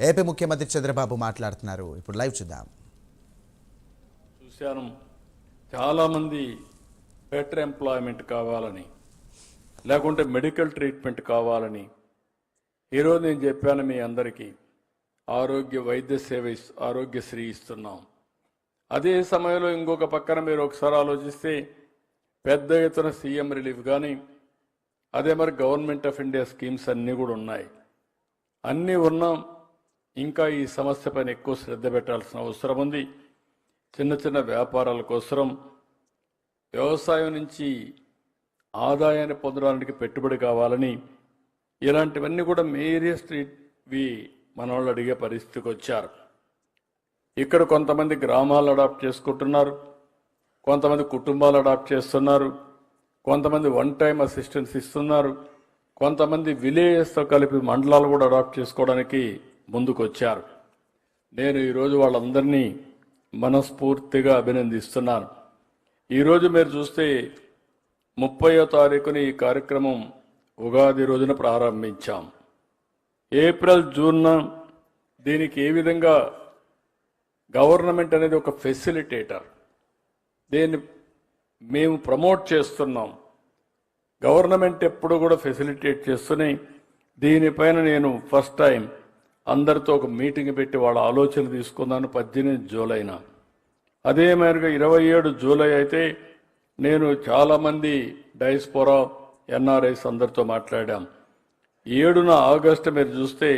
AP ముఖ్యమంత్రి చంద్రబాబు మాట్లాడుతున్నారు. ఇప్పుడు లైవ్ చూద్దాం. చూశాను, చాలామంది బెటర్ ఎంప్లాయ్మెంట్ కావాలని, లేకుంటే మెడికల్ ట్రీట్మెంట్ కావాలని. ఈరోజు నేను చెప్పాను మీ అందరికీ, వైద్య సేవ ఆరోగ్యశ్రీ ఇస్తున్నాం. అదే సమయంలో ఇంకొక పక్కన మీరు ఒకసారి ఆలోచిస్తే పెద్ద ఎత్తున సీఎం రిలీఫ్ కానీ, అదే మరి గవర్నమెంట్ ఆఫ్ ఇండియా స్కీమ్స్ అన్నీ కూడా ఉన్నాయి. అన్నీ ఉన్నాం. ఇంకా ఈ సమస్య పైన ఎక్కువ శ్రద్ధ పెట్టాల్సిన అవసరం ఉంది. చిన్న చిన్న వ్యాపారాల కోసం, వ్యవసాయం నుంచి ఆదాయాన్ని పొందడానికి పెట్టుబడి కావాలని, ఇలాంటివన్నీ కూడా మేరియస్ట్వి మన వాళ్ళు అడిగే పరిస్థితికి వచ్చారు. ఇక్కడ కొంతమంది గ్రామాలు అడాప్ట్ చేసుకుంటున్నారు, కొంతమంది కుటుంబాలు అడాప్ట్ చేస్తున్నారు, కొంతమంది వన్ టైం అసిస్టెన్స్ ఇస్తున్నారు, కొంతమంది విలేజెస్తో కలిపి మండలాలు కూడా అడాప్ట్ చేసుకోవడానికి ముందుకు వచ్చారు. నేను ఈరోజు వాళ్ళందరినీ మనస్ఫూర్తిగా అభినందిస్తున్నాను. ఈరోజు మీరు చూస్తే 30వ తారీఖున ఈ కార్యక్రమం ఉగాది రోజున ప్రారంభించాం. ఏప్రిల్, జూన్న దీనికి ఏ విధంగా గవర్నమెంట్ అనేది ఒక ఫెసిలిటేటర్, దీన్ని మేము ప్రమోట్ చేస్తున్నాం. గవర్నమెంట్ ఎప్పుడు కూడా ఫెసిలిటేట్ చేస్తున్నాయి. దీనిపైన నేను ఫస్ట్ టైం అందరితో ఒక మీటింగ్ పెట్టి వాళ్ళ ఆలోచన తీసుకున్నాను 18 జూలైన. అదే మేరకు 27 జూలై అయితే నేను చాలామంది డైస్పోరా ఎన్ఆర్ఐస్ అందరితో మాట్లాడాం. 7న ఆగస్టు మీరు చూస్తే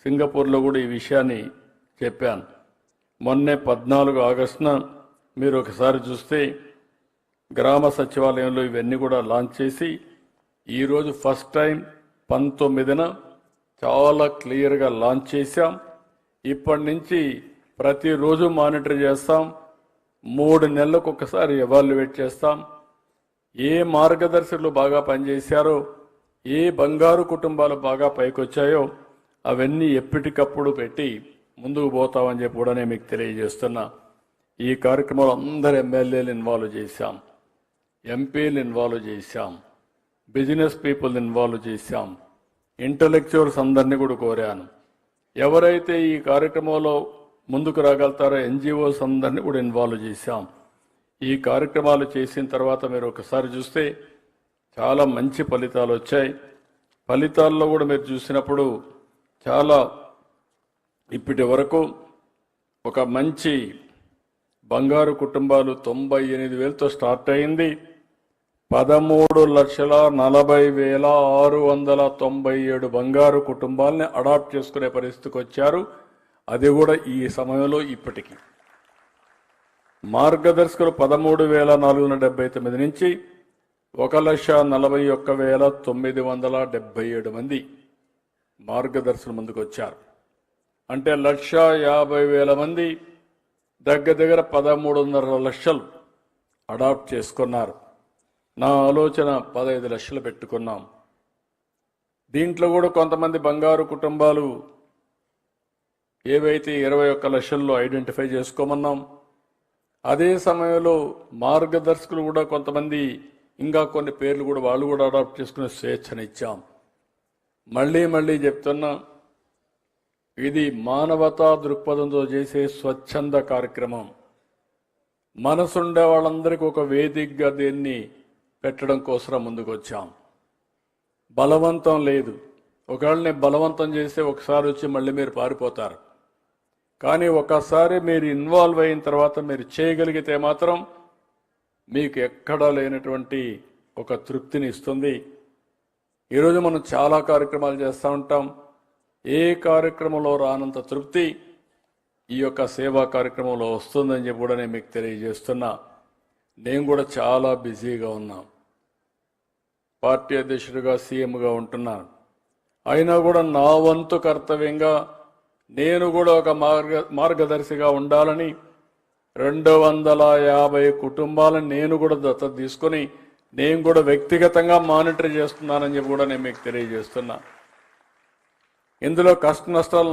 సింగపూర్లో కూడా ఈ విషయాన్ని చెప్పాను. మొన్నే 14 ఆగస్టున మీరు ఒకసారి చూస్తే గ్రామ సచివాలయంలో ఇవన్నీ కూడా లాంచ్ చేసి, ఈరోజు ఫస్ట్ టైం 19న చాలా క్లియర్గా లాంచ్ చేశాం. ఇప్పటి నుంచి ప్రతిరోజు మానిటర్ చేస్తాం. 3 నెలలకు ఒకసారి ఎవాల్యుయేట్ చేస్తాం. ఏ మార్గదర్శకులు బాగా పనిచేశారో, ఏ బంగారు కుటుంబాలు బాగా పైకొచ్చాయో అవన్నీ ఎప్పటికప్పుడు పెట్టి ముందుకు పోతామని చెప్పి కూడా నేను మీకు తెలియజేస్తున్నా. ఈ కార్యక్రమంలో అందరు ఎమ్మెల్యేలు ఇన్వాల్వ్ చేశాం, ఎంపీలు ఇన్వాల్వ్ చేశాం, బిజినెస్ పీపుల్ ఇన్వాల్వ్ చేశాం, ఇంటలెక్చువల్స్ అందరినీ కూడా కోరాను. ఎవరైతే ఈ కార్యక్రమంలో ముందుకు రాగలుగుతారో ఎన్జిఓస్ అందరినీ కూడా ఇన్వాల్వ్ చేశాం. ఈ కార్యక్రమాలు చేసిన తర్వాత మీరు ఒకసారి చూస్తే చాలా మంచి ఫలితాలు వచ్చాయి. ఫలితాల్లో కూడా మీరు చూసినప్పుడు చాలా ఇప్పటి వరకు ఒక మంచి బంగారు కుటుంబాలు 98,000తో స్టార్ట్ అయింది. 13,40,697 బంగారు కుటుంబాలని అడాప్ట్ చేసుకునే పరిస్థితికి వచ్చారు. అది కూడా ఈ సమయంలో ఇప్పటికీ మార్గదర్శకులు 13,479 నుంచి 1,41,977 మంది మార్గదర్శకులు ముందుకు వచ్చారు. అంటే 1,50,000 మంది దగ్గర 13.5 లక్షలు అడాప్ట్ చేసుకున్నారు. నా ఆలోచన 15 లక్షలు పెట్టుకున్నాం. దీంట్లో కూడా కొంతమంది బంగారు కుటుంబాలు ఏవైతే 21 లక్షల్లో ఐడెంటిఫై చేసుకోమన్నాం. అదే సమయంలో మార్గదర్శకులు కూడా కొంతమంది ఇంకా కొన్ని పేర్లు కూడా వాళ్ళు కూడా అడాప్ట్ చేసుకునే స్వేచ్ఛనిచ్చాం. మళ్ళీ చెప్తున్నా, ఇది మానవతా దృక్పథంతో చేసే స్వచ్ఛంద కార్యక్రమం. మనసుండే వాళ్ళందరికీ ఒక వేదికగా దీన్ని పెట్టడం కోసం ముందుకు వచ్చాం. బలవంతం లేదు. ఒకవేళ నేను బలవంతం చేస్తే ఒకసారి వచ్చి మళ్ళీ మీరు పారిపోతారు. కానీ ఒకసారి మీరు ఇన్వాల్వ్ అయిన తర్వాత మీరు చేయగలిగితే మాత్రం మీకు ఎక్కడా లేనటువంటి ఒక తృప్తిని ఇస్తుంది. ఈరోజు మనం చాలా కార్యక్రమాలు చేస్తూ ఉంటాం. ఏ కార్యక్రమంలో రానంత తృప్తి ఈ యొక్క సేవా కార్యక్రమంలో వస్తుందని చెప్పి కూడా నేను మీకు తెలియజేస్తున్నా. నేను కూడా చాలా బిజీగా ఉన్నా, పార్టీ అధ్యక్షుడిగా సీఎంగా ఉంటున్నాను. అయినా కూడా నా వంతు కర్తవ్యంగా నేను కూడా ఒక మార్గదర్శిగా ఉండాలని 250 కుటుంబాలను నేను కూడా దత్తత తీసుకొని నేను కూడా వ్యక్తిగతంగా మానిటర్ చేస్తున్నానని చెప్పి కూడా నేను మీకు తెలియజేస్తున్నా. ఇందులో కష్ట నష్టాలు